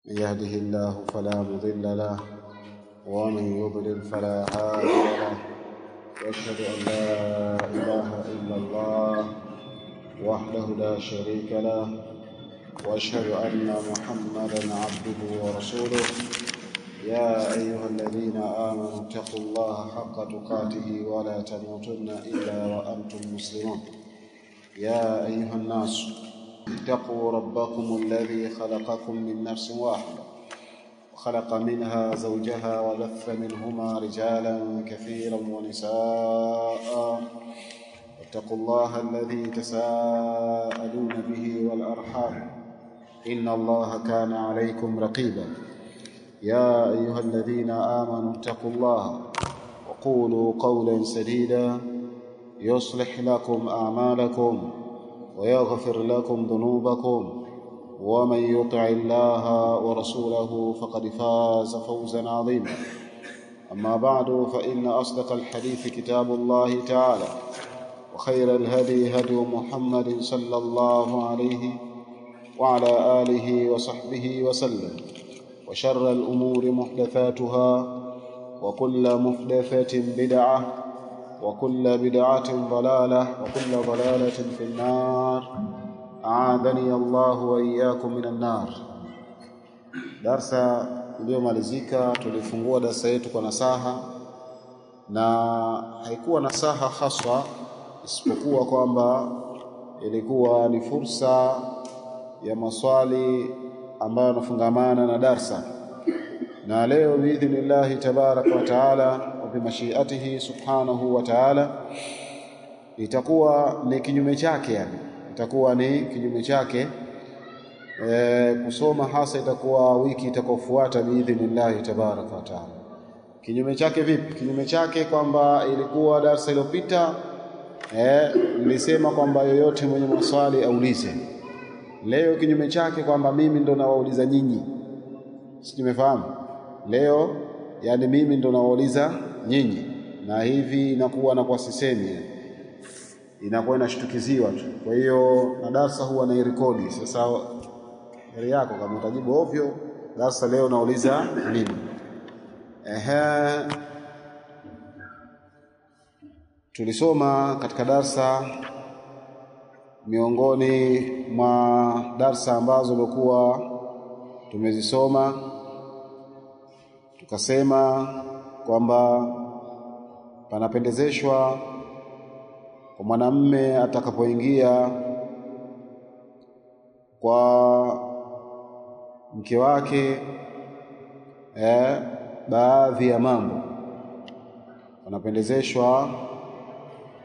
من يهده الله فلا مضل له ومن يضلل فلا هادي له واشهد ان لا اله الا الله وحده لا شريك له واشهد ان محمدا عبده ورسوله. يا ايها الذين امنوا اتقوا الله حق تقاته ولا تموتن الا وانتم مسلمون. يا ايها الناس اتقوا ربكم الذي خلقكم من نفس واحدة وخلق منها زوجها وبث منهما رجالا كثيرا ونساء واتقوا الله الذي تساءلون به والأرحام إن الله كان عليكم رقيبا. يا أيها الذين آمنوا اتقوا الله وقولوا قولا سديدا يصلح لكم أعمالكم ويغفر لكم ذنوبكم ومن يطع الله ورسوله فقد فاز فوزا عظيما. أما بعد فإن أصدق الحديث كتاب الله تعالى وخير الهدي هدي محمد صلى الله عليه وعلى آله وصحبه وسلم وشر الأمور محدثاتها وكل محدثة بدعة وكل بدعة ضلالة وكل ضلالة في النار. أعاذني الله وإياكم من النار. Darsa iliyomalizika tulifungua darasa yetu kwa nasaha, na haikuwa nasaha haswa isipokuwa kwamba ilikuwa ni fursa ya maswali ambayo yanafungamana na darsa. Na leo biidhnillahi tabaraka wa taala bimashiatihi subhanahu wa ta'ala itakuwa ni kinyume chake, yani itakuwa ni kinyume chake. Kusoma hasa itakuwa wiki itakayofuata biidhnillah tabaraka wa ta'ala. Kinyume chake vipi? Kinyume chake kwamba ilikuwa darasa iliyopita nilisema kwamba yoyote mwenye maswali aulize. Leo kinyume chake kwamba mimi ndo nawauliza nyinyi. Simefahamu? Leo yani mimi ndo nawauliza nyinyi, na hivi inakuwa na kwa sisemi, inakuwa inashtukiziwa tu. Kwa hiyo na darasa huwa na rekodi. Sasa heri yako kama utajibu ovyo. Darasa leo nauliza mimi. Tulisoma katika darasa, miongoni mwa darasa ambazo tulikuwa tumezisoma, tukasema kwamba panapendezeshwa kwa mwanamume atakapoingia kwa mke wake baadhi ya mambo. Panapendezeshwa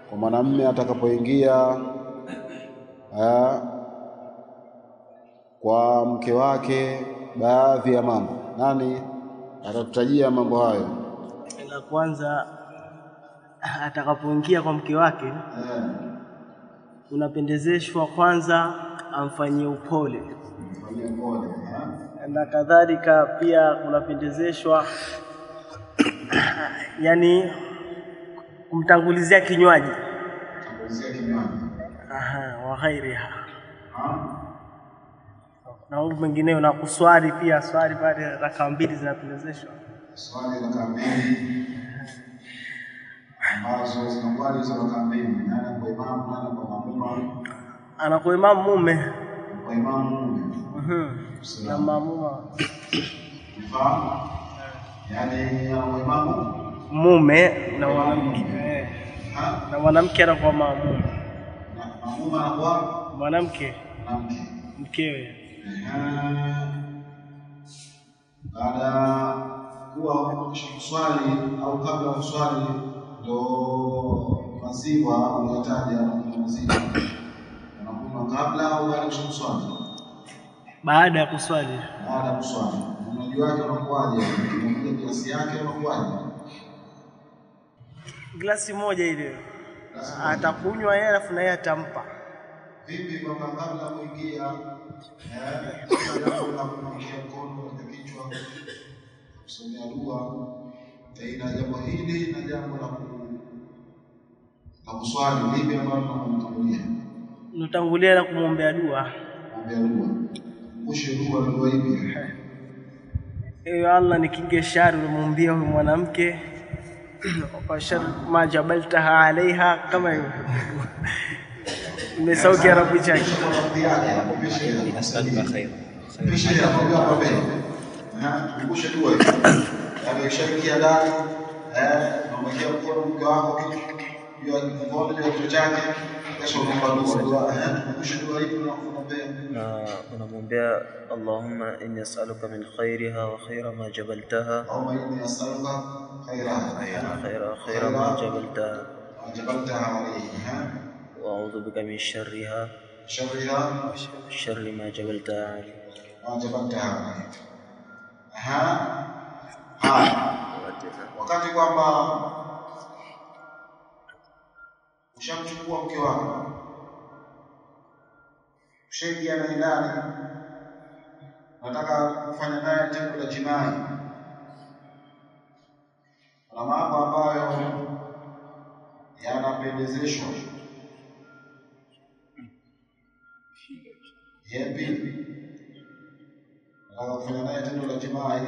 kwa mwanamume atakapoingia kwa mke wake baadhi ya mambo. Nani atatutajia mambo hayo? La kwanza, atakapoingia kwa mke wake unapendezeshwa kwanza amfanyie upole. Na kadhalika pia kunapendezeshwa yani kumtangulizia kinywaji. Wa ghairiha. Na mambo mengineyo, na kuswali pia, swali pale raka mbili zinapendezeshwa. Swali raka mbili ambazo zinakuwa hizo raka mbili, nani kwa imamu, nani kwa maamuma? Anakuwa imamu mume. Kwa imamu mume. Na maamuma. Mfahamu? Yani anakuwa imamu mume na mwanamke. Na mwanamke anakuwa maamuma. Na maamuma anakuwa mwanamke. Mkewe. Baada kuwa kuswali au kabla ya kuswali ndo maziwa unataja maziwa. Unakunywa kabla au baada ya kuswali? Baada ya kuswali. Baada ya kuswali. Unaji wake unakuwaje? Unakuja glasi yake unakuwaje? Glasi moja ile. Atakunywa yeye alafu na yeye atampa. Vipi kwamba kabla kuingia kabla kumwekea mkono katika kichwa kusomea dua, ina jambo hili na jambo la kuswali, vipi ambalo tunamtangulia? Tunatangulia na kumwombea dua. Kuombea dua. Mwisho dua hivi. ewe Allah nikinge shari umwambie huyu mwanamke kwa shari ma jabaltaha alaiha kama hivyo. Nimesauki Arabu chake. Asante khair. Bisha kwa mbele. Kumbusha tu wewe. Ameshaingia ndani, unamwekea mkono mke wako juu ya kifundo cha kichwa chake, kisha unamwambia dua. Kumbusha dua hii unamwambia Allahumma inni as'aluka min khairiha wa khaira ma jabaltaha. Allahumma inni as'aluka khaira ma jabaltaha alayhi. وأعوذ بك من شرها شر ما جبلتها عليه. Wakati kwamba ushamchukua mke wako, ushaingia naye ndani, nataka kufanya naye tendo la jimai, na mambo ambayo yanapendezeshwa. Yepi? Nataka kufanya naye tendo la jimai.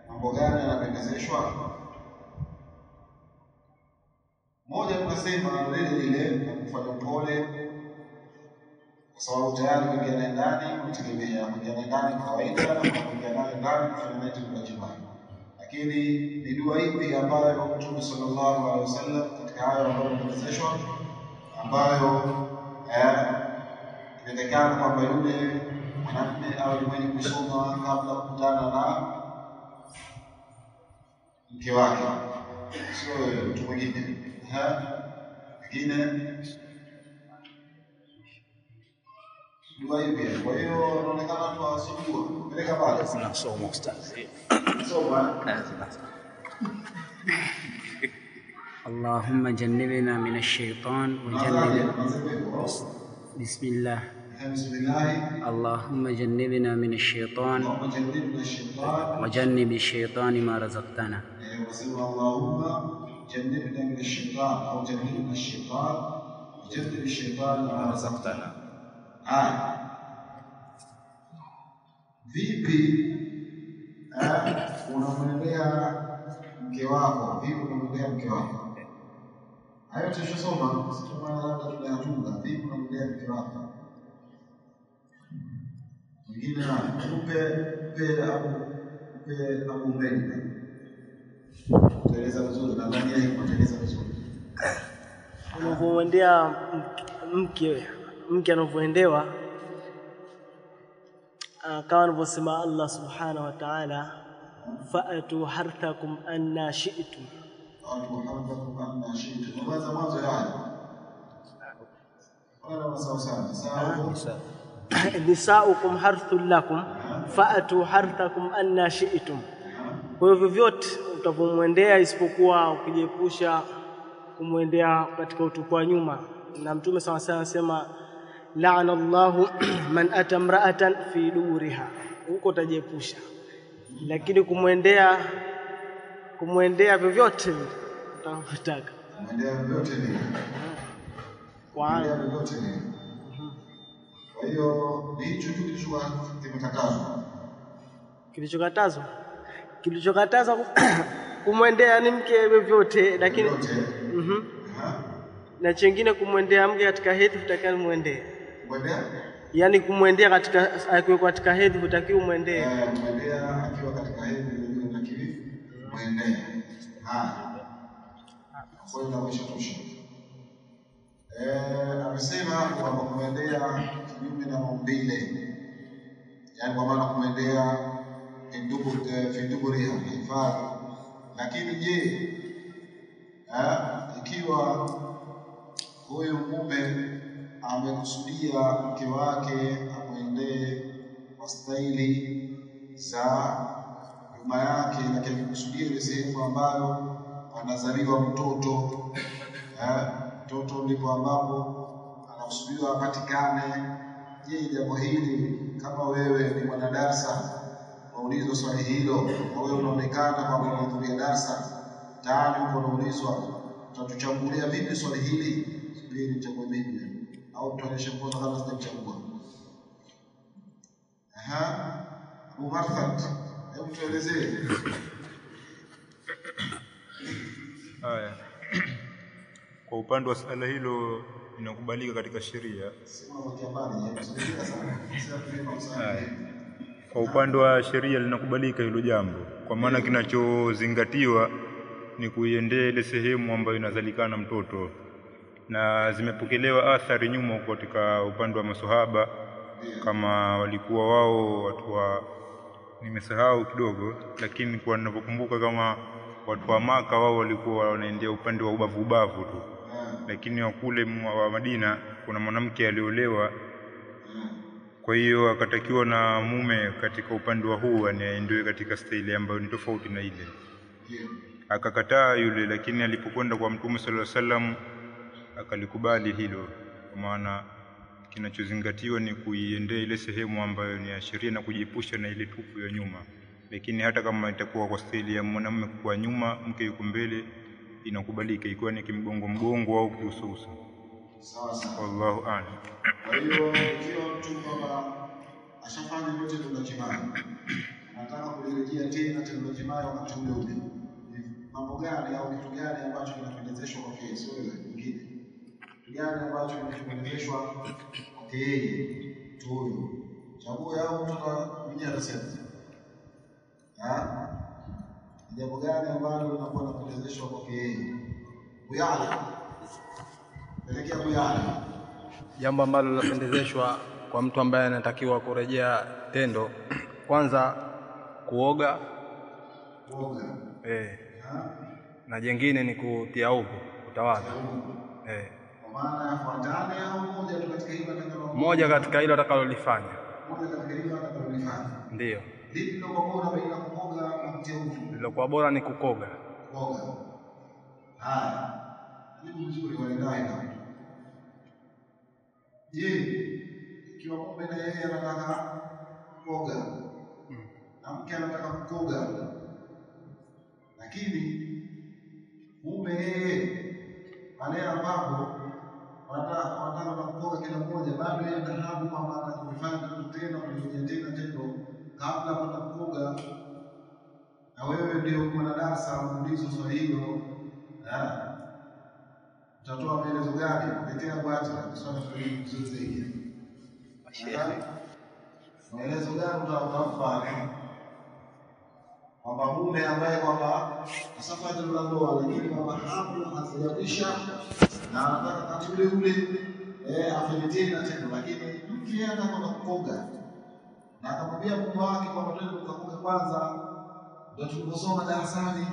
Mambo gani yanapendezeshwa? Moja tunasema lile na kufanya pole, kwa sababu tayari kuingia naye ndani kutegemea kuingia naye ndani kawaida na kuingia naye ndani kufanya naye tendo la jimai. Lakini ni dua ipi ambayo Mtume sallallahu alaihi wasallam katika hayo ambayo yanapendezeshwa, ambayo inatakana kwamba yule mwanamume au mwenye kusoma kabla kukutana na mke wake, sio mtu mwingine. Mwingine dua hivi. Kwa hiyo inaonekana tu asijua peleka pale Kuna somo ustazi. soma. اللهم جنبنا من الشيطان وجنب بسم الله. اللهم جنبنا من الشيطان وجنب الشيطان ما رزقتنا. اللهم جنبنا من الشيطان او جنبنا الشيطان وجنب الشيطان ما رزقتنا. Vipi unamwendea mke wako? Vipi unamwendea mke wako? Hayo tushasoma, sio labda tunayatunga. Vipi unamwendea mke wako? Mwingine upe Abu Mbeni. Tueleza vizuri na ndani yake kueleza vizuri. Unamwendea mke anavyoendewa kama anavyosema Allah subhanahu wa ta'ala, fa'atu harthakum anna shi'tum. Nisaukum harthul lakum fa'atu harthakum anna shi'tum. Kwa hivyo vyote utavomwendea isipokuwa ukijiepusha kumwendea katika utupu wa nyuma. Na Mtume sallallahu alayhi wasallam anasema la'ana Allahu man ata imra'atan fi duriha, huko utajiepusha. Lakini kumwendea vyovyote utakutaka kumwendea vyovyote ni kwa hiyo hicho kitu kilichokatazwa kumwendea ni mke vyovyote, lakini na chengine kumwendea mke katika hedhi hutakiwi muendee. Yaani kumwendea katika hedhi hutakiwi muendee. Kumwendea akiwa katika hedhi ndio hutakiwi muendee. Kwa hiyo inatosha. Amesema kwamba kumwendea kinyume na maumbile, yaani kwa maana kumwendea fiduburiha hifadhi. Lakini je, ikiwa huyu mume amekusudia mke wake amwendee kwa staili za nyuma yake, lakini amekusudia ile sehemu ambayo anazaliwa mtoto, mtoto ndipo ambapo anakusudiwa apatikane. Je, jambo hili kama wewe ni mwanadarasa waulizwa swali hilo, na wewe unaonekana kwamba unahudhuria darasa tayari uko unaulizwa, tutatuchambulia vipi swali hili? Subiri nichague mimi au tuonyeshe kwanza kama sitachagua. Umarsat, hebu tuelezee. Haya. Kwa upande wa swala hilo linakubalika katika sheria. Kwa upande wa sheria linakubalika hilo jambo, kwa maana kinachozingatiwa ni kuiendea ile sehemu ambayo inazalikana mtoto, na zimepokelewa athari nyuma katika upande wa maswahaba, kama walikuwa wao watu wa, nimesahau kidogo, lakini kwa ninavyokumbuka kama watu wa Maka wao walikuwa wanaendea upande wa ubavu tu, lakini wa kule wa Madina kuna mwanamke aliolewa, kwa hiyo akatakiwa na mume katika upande wa huu anaendewe katika staili ambayo ni tofauti na ile. Akakataa yule, lakini alipokwenda kwa Mtume sallallahu alaihi wasallam akalikubali hilo, kwa maana kinachozingatiwa ni kuiendea ile sehemu ambayo ni ya sheria na kujiepusha na ile tupu ya nyuma. Lakini hata kama itakuwa kwa staili ya mwanamume kwa nyuma, mke yuko mbele, inakubalika ikiwa ni kimgongo au kiusuusu. Sawa sawa. Wallahu a'lam. Kwa hiyo ikiwa mtu kama ashafanya yote tendo la jimaa, anataka kulirejea tena tendo la jimaa wakati ule ule, mambo gani au kitu gani ambacho kinapendezeshwa kwa yeye, sio wewe mwingine? Kitu gani ambacho kinapendezeshwa kwa yeye tu huyo? Chaguo yao mtu mwenyewe anasema. Jambo gani ambalo linakuwa linapendezeshwa kwa yeye? Kuyala. Pelekea kuyala. Jambo ambalo linapendezeshwa kwa mtu ambaye anatakiwa kurejea tendo, kwanza kuoga. Na jingine ni kutia udhu, kutawadha. Kwa maana yafuatane au moja tu katika hilo atakalo? Moja katika hilo atakalolifanya. Moja katika hilo atakalolifanya. Ndio. Lipi ndio bora baina kuoga na kutia udhu? Lilokuwa bora ni kukoga. Kuoga. Haya. Ni mzuri wale ndani. Je, ikiwa mume na yeye anataka kuoga na mke anataka kuoga, lakini mume yeye pale ambapo wanataka kuoga kila mmoja, bado yeye anahamu kwamba atakufanya kitu tena kufanya tena tendo kabla kwenda kuoga, na wewe ndio kuna darasa muulizo swali hilo, utatoa maelezo gani? Kutetea bwana swali hili vizuri zaidi. Maelezo gani utawapa kwamba mume ambaye kwamba asafanya tendo la ndoa, lakini kwamba hapo hazijaisha na anataka wakati ule ule afanye tena tendo, lakini mke anataka kuoga na akamwambia mume wake kwamba twende tukaoge kwanza, ndio tuliposoma darasani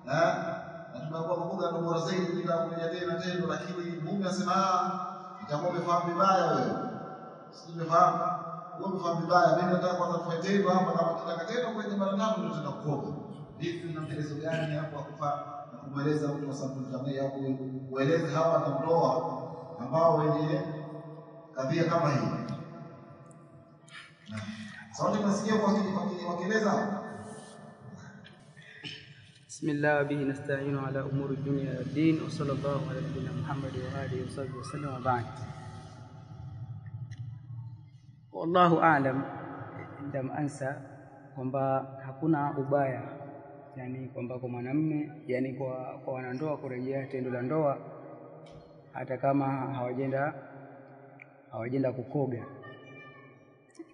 na tunakuwa kuoga ndio bora zaidi bila kufanya tena tendo, lakini mume asema itakuwa umefahamu vibaya wewe. Sisi tumefahamu wewe umefahamu vibaya, mimi nataka kwanza tufanye tendo hapa, kama tunataka tendo kwenye mara tatu ndio tutaenda kuoga. Hivi na maelezo gani hapo akufa na kumweleza mtu wa sababu jamii hapo, ueleze hawa na ndoa ambao wenye kadhia kama hii. Sauti tunasikia wakieleza. بسم الله وبه نستعين على أمور الدنيا والدين وصلى الله على نبينا محمد وآله وصحبه وسلم وبعد. والله أعلم ndam ansa kwamba hakuna ubaya, yani kwamba kwa mwanamume, yani kwa wanandoa kurejea tendo la ndoa hata kama hawajenda kukoga,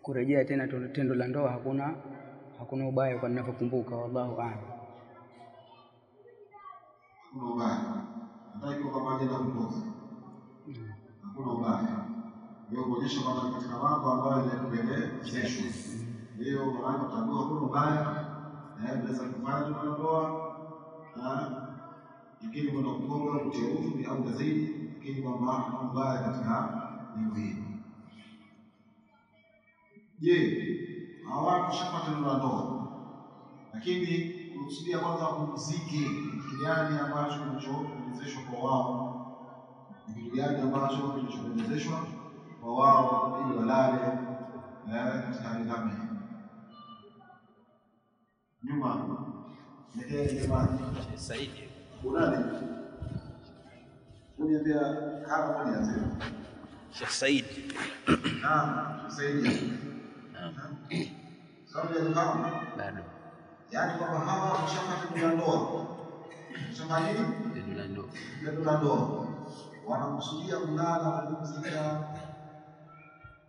kurejea tena tendo la ndoa hakuna ubaya kwa ninavyokumbuka. Wallahu a'lam. Hakuna ubaya. Nataka kwa pamoja na kutoka. Hakuna ubaya. Ndio kuonyesha kwamba katika mambo ambayo yanapendezeshwa. Ndio maana tutambua hakuna ubaya. Tunaweza kufanya tunaondoa. Lakini kwa kufunga kuteua ni au zaidi, lakini kwamba hakuna ubaya katika jambo hili. Je, hawa kushapata ndoa. Lakini kusudia kwanza kupumzike, kitu gani ambacho kilichopendezeshwa kwa wao, kitu gani ambacho kilichopendezeshwa kwa wao ili walale katika nidhamu nyuma ndio jamani Saidi unani uniambia kama moja nzima Sheikh Said. Saidi Sababu ya nikamu bado. Yaani kwamba hawa wameshapata tendo la ndoa. Shamba hili tendo la ndoa. Wanakusudia kulala kupumzika.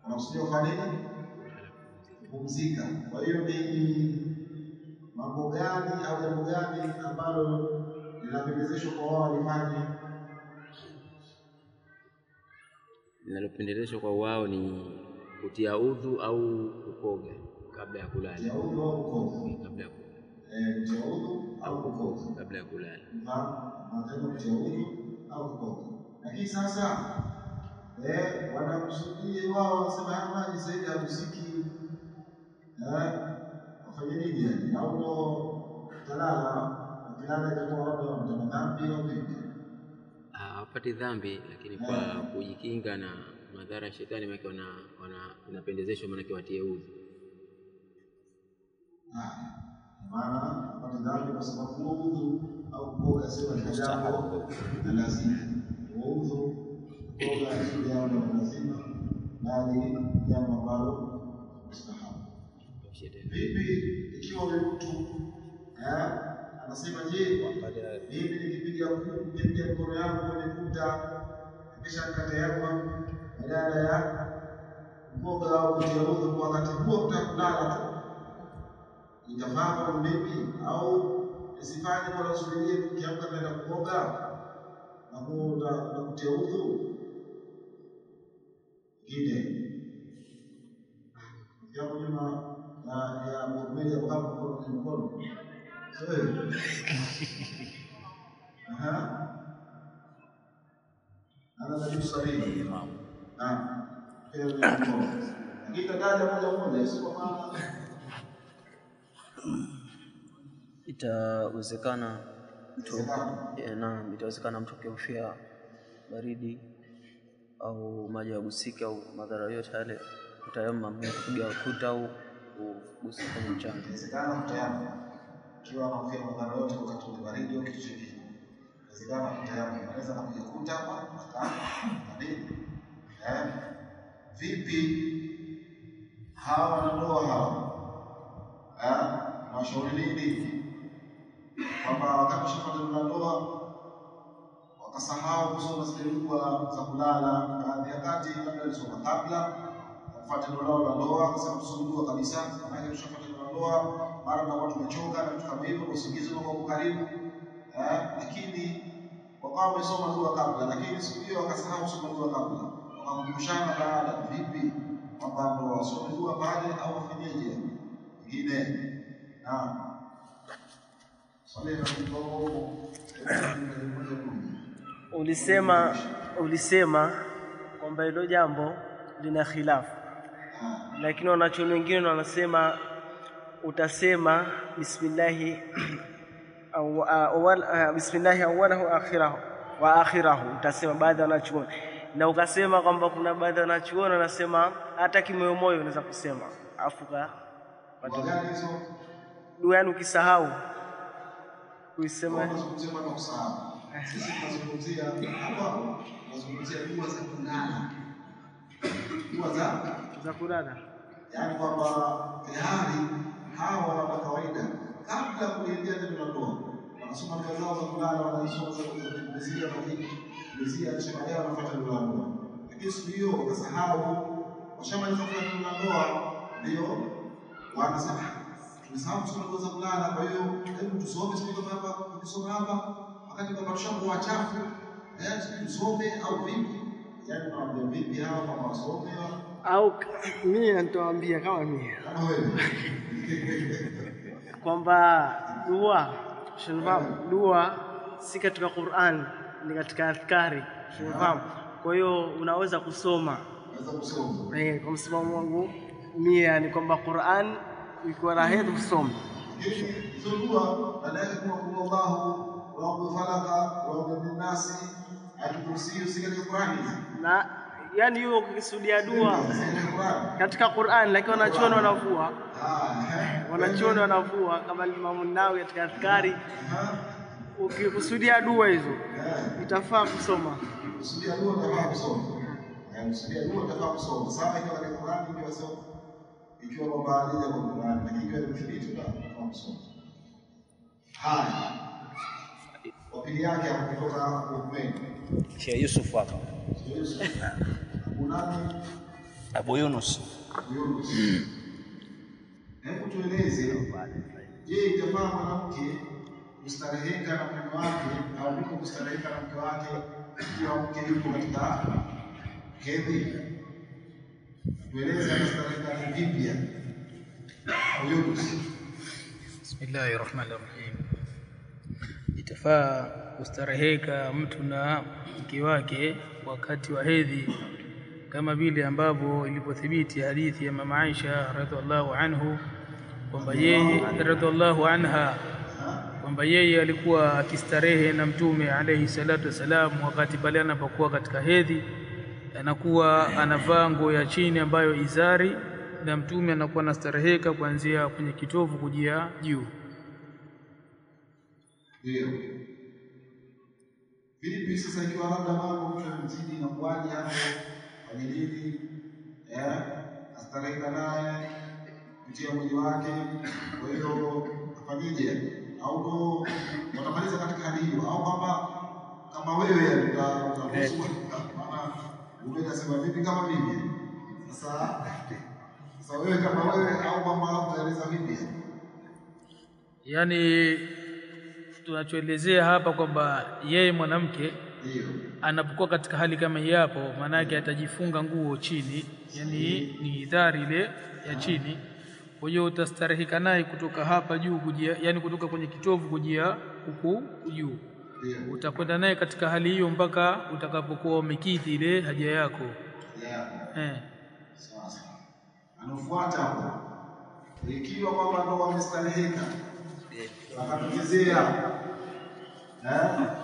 Wanakusudia kufanya nini? Kupumzika. Kwa hiyo ni mambo gani au jambo gani ambalo linapendezeshwa kwa wao walifanye? Linalopendezeshwa kwa wao ni kutia udhu au kukoga kabla ya kulala. Kutia udhu au kukoga kabla ya kulala. Kutia udhu au kukoga kabla ya kulala. Matendo kutia udhu au kukoga. Lakini sasa wanakusudia wao wasema haya maji zaidi ya usiki wafanye nini yani? Au ndo talala ukilala itakuwa labda wanatenda dhambi au vipi? Hawapati dhambi, lakini kwa kujikinga na madhara ya shetani maana wanapendezeshwa maana watie udhu. Maana hawapati dhambi kwa sababu udhu au kuoga sio jambo la lazima. Udhu kuoga sio jambo la lazima, bali jambo ambalo mustahabu. Vipi ikiwa mtu anasema je, mimi nikipiga mkono yangu kwenye kuta kisha nikata yangu badala ya kuoga au kutia udhu kwa wakati huo utakulala tu, itafaa kwa mimi au isifanye kwa usubirie ukiamka kwenda kuoga na kutia udhu ngine jambo nyuma ya mwili ya kama kwa mkono. Ana nabii sahihi imam. Kita dada moja sio maana itawezekana itawezekana mtu kufia baridi au maji ya gusika au madhara yote yale utayamma kupiga ukuta au kugusika kwenye mchanga. Inawezekana mtayamma kiwa anafia madhara yote wakati wa baridi au kitu kingine. Inawezekana mtayamma anaweza kupiga ukuta hapa baridi. Vipi hawa wanandoa hawa washauri nini kwamba wakati shafata ndoa wakasahau kusoma zile dua za kulala, baadhi ya kati labda alisoma kabla kufuata ndoa kusema tusome dua kabisa, maana tushafata ndoa mara tunakuwa tumechoka na vitu kama hivyo, usingizi unakuwa karibu lakini wakawa wamesoma dua kabla, lakini siku hiyo wakasahau kusoma dua kabla, wakakumbushana baada. Vipi kwamba ndo wasome dua baada au wafanyeje ingine? Ulisema kwamba hilo jambo lina khilafu, lakini wanachuoni wengine wanasema utasema bismillahi awwalahu wa akhirahu, utasema baadhi wanachuoni, na ukasema kwamba kuna baadhi wanachuoni wanasema hata kimoyo moyo unaweza kusema afuka dua, yani ukisahau kuisema kusema na kusahau. Sisi tunazungumzia hapa, tunazungumzia dua za kulala. Dua za kulala. Yaani kwamba tayari hawa wa kawaida kabla kuingia tendo la ndoa wanasoma dua zao za kulala, wanasoma za kuzia maji, kuzia chakula yao wanafuata dua la ndoa. Lakini siku hiyo wakasahau, washamaliza kufanya tendo la ndoa ndio wanasema tumesahau kusoma dua za kulala, kwa hiyo hebu tusome siku hapa, tukisoma hapa wakati kama tushakuwa chafu tusome au vipi? Yaani naambia vipi hawa kama wasome au mimi nitawaambia kama mimi kwamba dua si katika Qur'an, ni katika adhkari, unafahamu. Kwa hiyo unaweza kusoma kwa msimamo wangu mimi, yani kwamba Qur'an iko na hedhi kusoma hizo dua, baada ya kuwa Allahu wa falaka wa bin nasi atukusiyo katika Qur'an na yani hiyo ukisudia dua katika Qur'an, lakini wanachuoni wanavua kama Imam Nawawi katika adhkari, ukikusudia dua hizo itafaa kusoma. Kusudia dua itafaa kusoma. Kusudia dua itafaa kusoma. Sawa, ikawa katika Qur'an ndio wasoma. ikiwa kwamba alija kwa Qur'an, lakini ikiwa imethibiti kwa msomo. Haya, wa pili yake kutoka Uthman Sheikh Yusuf hapa. Abu Yunus. Hebu tueleze, je, itafaa mwanamke kustareheka na mume wake au mke kustareheka na mke wake ikiwa mke yuko katika hedhi? Tueleze anastareheka vipi? Abu Yunus. Bismillahirrahmanirrahim. Itafaa kustareheka mtu na mke wake wakati wa hedhi kama vile ambavyo ilipothibiti hadithi ya mama Aisha radhiallahu anhu kwamba yeye radhiallahu anha kwamba yeye alikuwa akistarehe na Mtume alayhi salatu wasalam wakati pale anapokuwa katika hedhi, anakuwa anavaa nguo ya chini ambayo izari, na Mtume anakuwa anastareheka kuanzia kwenye kitovu kujia juu. Ndio. Vipi sasa ikiwa labda mambo mtu mzidi na kuaje hapo familia astareheka naye kutia mwili wake, kwa hiyo afanyije? Au ndo watamaliza katika hali hiyo, au kama wewe utaruhusu? Maana umesema vipi kama mimi sasa wewe kama wewe, au kama utaeleza vipi? Yani tunachoelezea hapa kwamba yeye mwanamke anapokuwa katika hali kama hii hapo, maana yake atajifunga nguo chini, yani ni idhari ile ya chini. Kwa hiyo utastareheka naye kutoka hapa juu kujia, yani kutoka kwenye kitovu kujia huku juu. Utakwenda naye katika hali hiyo mpaka utakapokuwa umekidhi ile haja yako. Sasa anafuata hapo, ikiwa kwamba ndo wamestareheka akatokezea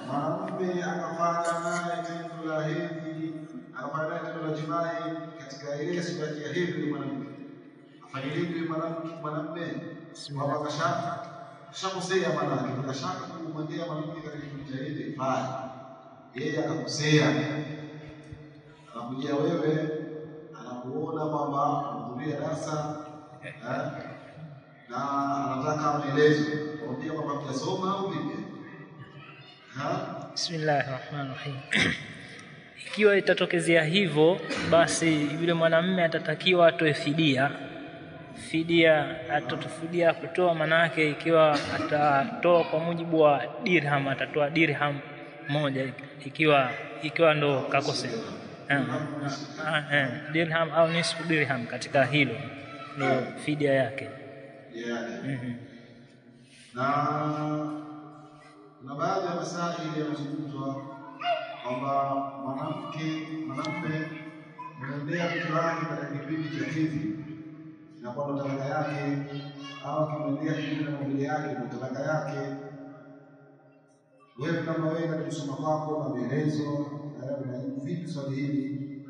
mwanamke akafanya naye tendo la hedhi, akafanya naye tendo la jimai katika ile sura ya hedhi, mwanamke afanye hivi mwanamume kwamba kashakosea, maana kashaka kumwendea mwanamke katika kipindi cha hedhi pale, yeye akakosea, anakujia wewe, anakuona kwamba unahudhuria darasa na anataka maelezo, kwambia kwamba mtasoma au vipi? Bismillahirrahmanirrahim. Ikiwa itatokezea hivyo, basi yule mwanamume atatakiwa atoe fidia atatofidia kutoa, manake ikiwa atatoa kwa mujibu wa dirham, atatoa dirham moja ikiwa ndo kakosea dirham au nisfu dirham, katika hilo ndo fidia yake. Na baadhi ya masaili yanazungumzwa kwamba mwanamume anaendea mke wake katika kipindi cha hedhi na kwa talaka yake, au kimwendea kinyume na maumbile yake kwa talaka yake. Wewe kama wewe katika kusoma kwako na maelezo na vipi swali hili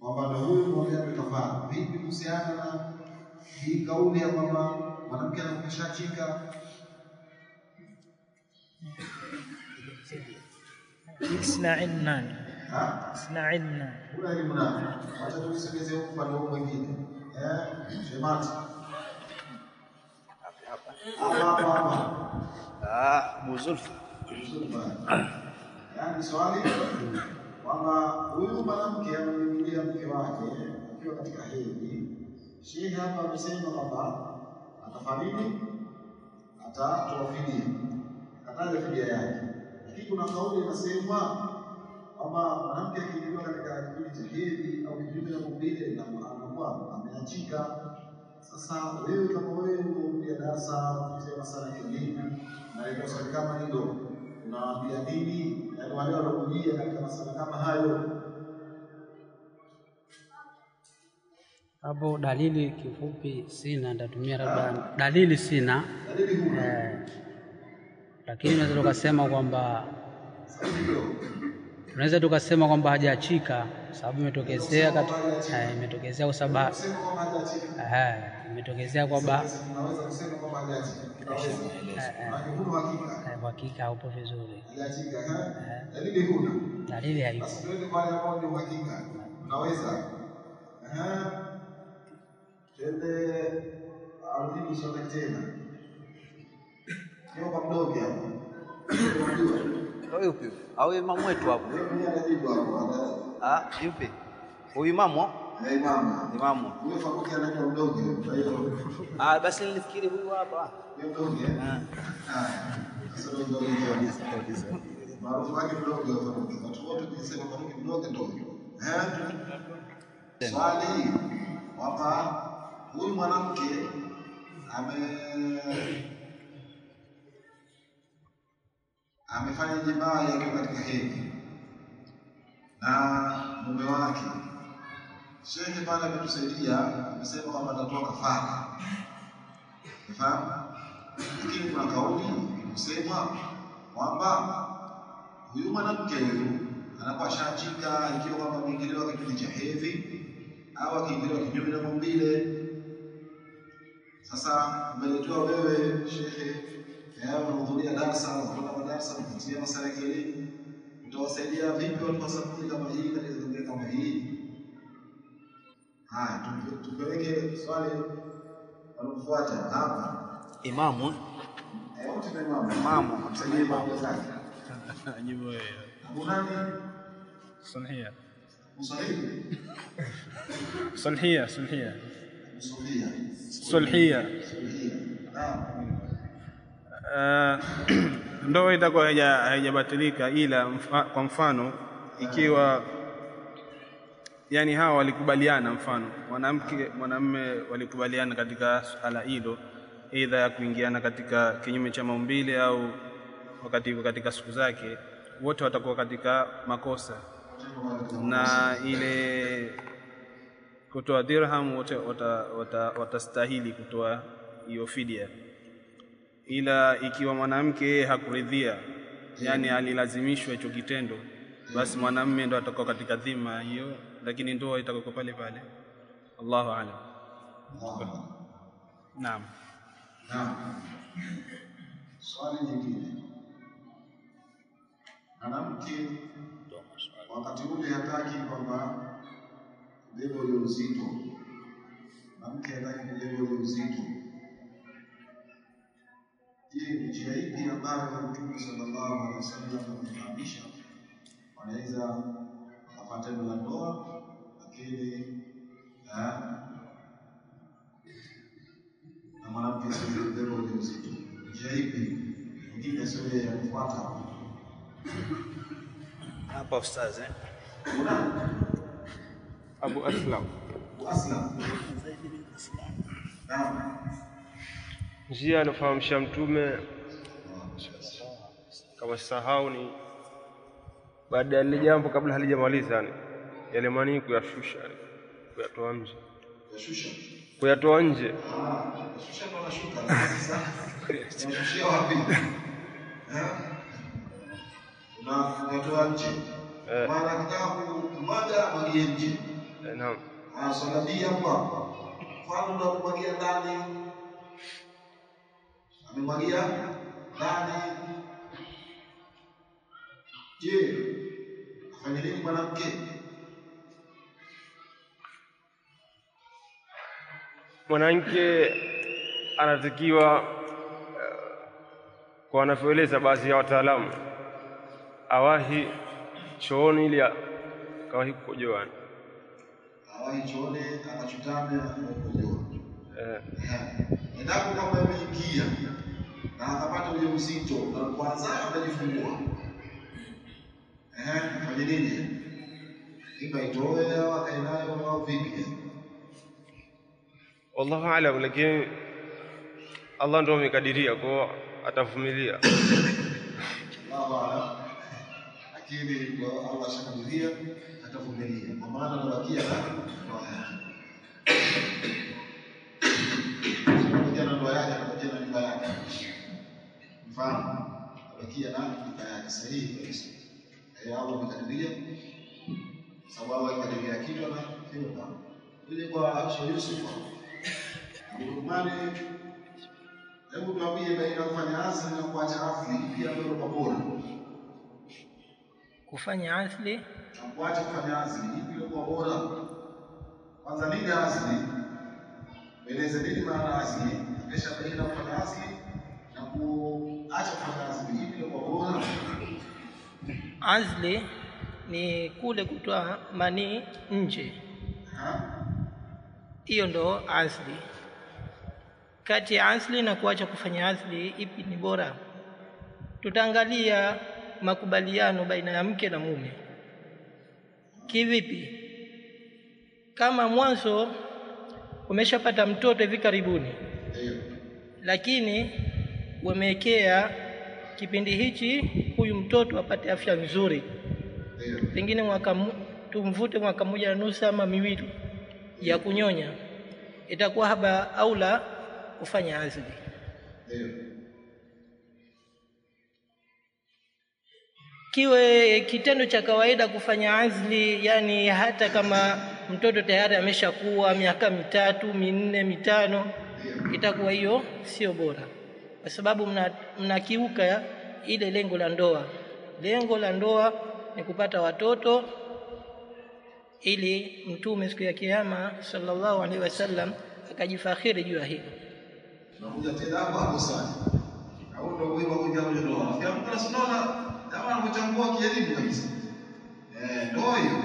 kwamba ndio huyu mmoja amekafara vipi kuhusiana na hii kauli ya kwamba mwanamke anapokishachika Isna'inna kuna elimu na acha tusogeze huko pale huko mwingine shemati hapa Muzulfa. Yaani swali kwamba huyu mwanamke amemwingilia mke wake akiwa katika hedhi. Sheikh hapa amesema kwamba atafariki, atatoa fidia, akataja fidia yake. Lakini kuna kauli inasema kwamba mwanamke akiingia katika kipindi cha hedhi au kipindi cha maumbile anakuwa ameachika. Sasa wewe kama wewe unarudia darasa ukisema sana elimu na ile swali kama hilo, unawaambia nini yaani wale wanaojia katika masuala kama hayo? Hapo dalili kifupi sina, nitatumia labda dalili sina. Lakini tunaweza tukasema kwamba hajaachika sababu imetokezea imetokea kwa sababu imetokea kwamba tunaweza kusema kwamba hajaachika. Hakika haupo vizuri. Hajaachika dalili huna. Dalili haipo. Basi tuende kwa wale ambao ni uhakika. Unaweza Twende ardhini sote tena. Sio kwa mdogo hapo. Yupi? Au imamu wetu hapo? Yeye mwenyewe anajibu hapo. Yupi? Huyu imamu? Imamu. Huyo fakuti anaitwa mdogo. Kwa hiyo basi nilifikiri huyu hapa. Ndio mdogo. Sasa ndio kabisa. Maarufu wake mdogo fakuti. Watu wote kusema fakuti mdogo ndogo. Swali hapa, huyu mwanamke amefanya jimaa yake katika hedhi na mume wake. Shehe pale ametusaidia, amesema kwamba atatoa kafara. Unafahamu? Lakini kuna kauli kusema kwamba huyu mwanamke huyu anaposhachika ikiwa kwamba ameingiliwa kipindi cha hedhi au akiingiliwa kinyume na maumbile. Sasa umeletewa wewe shehe, unahudhuria darasa, unakwenda madarasa, unapitia masala ya elimu, utawasaidia vipi watu wa sabuni kama hii katika dunia kama hii? Haya, tupeleke swali wanaofuata hapa. Imamu? Wote ni imamu. Imamu, msaidia imamu zake. Ajibu wewe. Abu nani? Sunhia. Musahihi. Sunhia. Ndoa itakuwa haijabatilika, ila kwa mfano ikiwa yani hawa walikubaliana, mfano mwanamume walikubaliana katika suala hilo, aidha ya kuingiana katika kinyume cha maumbile au wakati katika siku zake, wote watakuwa katika makosa, na ile kutoa dirham wote watastahili kutoa hiyo fidia. Ila ikiwa mwanamke hakuridhia, yani alilazimishwa hicho kitendo, basi mwanamume ndo atakuwa katika dhima hiyo, lakini ndoa itakuwa pale pale. Allahu a'lam. Naam. Swali jingine. Mwanamke wakati ule hataki kwamba kubeba ule uzito. Mwanamke hataki kubeba ule uzito. Je, njia ipi ambayo Mtume sallallahu alaihi wasallam amefahamisha wanaweza kupata tendo la ndoa lakini na mwanamke asibebe ule uzito? Njia ipi? Mwingine sio yeye anafuata hapa ustaz Abu Aslam. Njia alofahamisha Mtume kama sahau ni baada ya lile jambo, kabla halijamaliza yale manii kuyashusha, kuyatoa nje. Kuyatoa nje. Shusha kwa shuka sasa. Unashushia wapi? Unatoa nje. Maana kitaka kumwaga mwagie nje. Naam. Swaladia hapa. Mfano ndo kumwagia ndani. Amemwagia ndani. Je, afanye nini mwanamke? Mwanamke anatakiwa kwa wanavyoeleza baadhi ya wataalamu awahi chooni ili akawahi kukojoa. Awahi chooni akachutame na kukojoa. Endapo kama ameingia na akapata ujauzito na kwanza atajifungua. Fanye nini? Iba itoe au akainayo au vipi? Wallahu a'lam, lakini Allah ndio amekadiria kwa atavumilia. Allahu a'lam. Lakini kwa Allah shakadiria atavumilia. Kwa maana anabakia na ndoa yake. Anabakia na ndoa yake, anabakia na nyumba yake. Mfano, anabakia na nyumba yake sahihi kabisa. Allah amekadiria. Sababu akadiria kitu na kitu. Ile kwa Aisha Yusuf. Mtumani, hebu tuambie baina ya kufanya asli na kuacha asli pia ndio kwa bora. Kufanya asli na kuacha kufanya asli ipi ndio kwa bora? Kwanza nini asli? Eleza nini maana azli? Kisha baina kufanya azli na kuacha kufanya azli. Hivi ndio kwa bora. Azli ni kule kutoa manii nje. Hiyo ndo azli. Kati ya azli na kuacha kufanya azli, ipi ni bora? Tutaangalia makubaliano baina ya mke na mume. Kivipi? Kama mwanzo umeshapata mtoto hivi karibuni, lakini wamewekea kipindi hichi huyu mtoto apate afya nzuri, pengine tumvute mwaka mmoja na nusu ama miwili ya kunyonya, itakuwa haba aula kufanya azli. Kiwe kitendo cha kawaida kufanya azli, yani hata kama mtoto tayari ameshakuwa miaka 3, 4, 5, itakuwa hiyo sio bora, kwa sababu mnakiuka ile lengo la ndoa. Lengo la ndoa ni kupata watoto, ili Mtume siku ya Kiyama sallallahu alaihi wasallam akajifakhiri juu ya hilo. Nakuja tena hapo sana. Au ndio wewe kuja kwenye ndoa. Nafikiri tunaona kama anachambua kielimu kabisa. Ndio hiyo.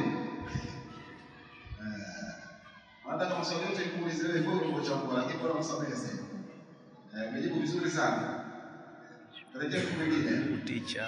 Hata kama swali yote ikuulize wewe kwa kuchambua, lakini bora msamehe sasa. Umejibu vizuri sana. Tarejea kwa mwingine. Teacher.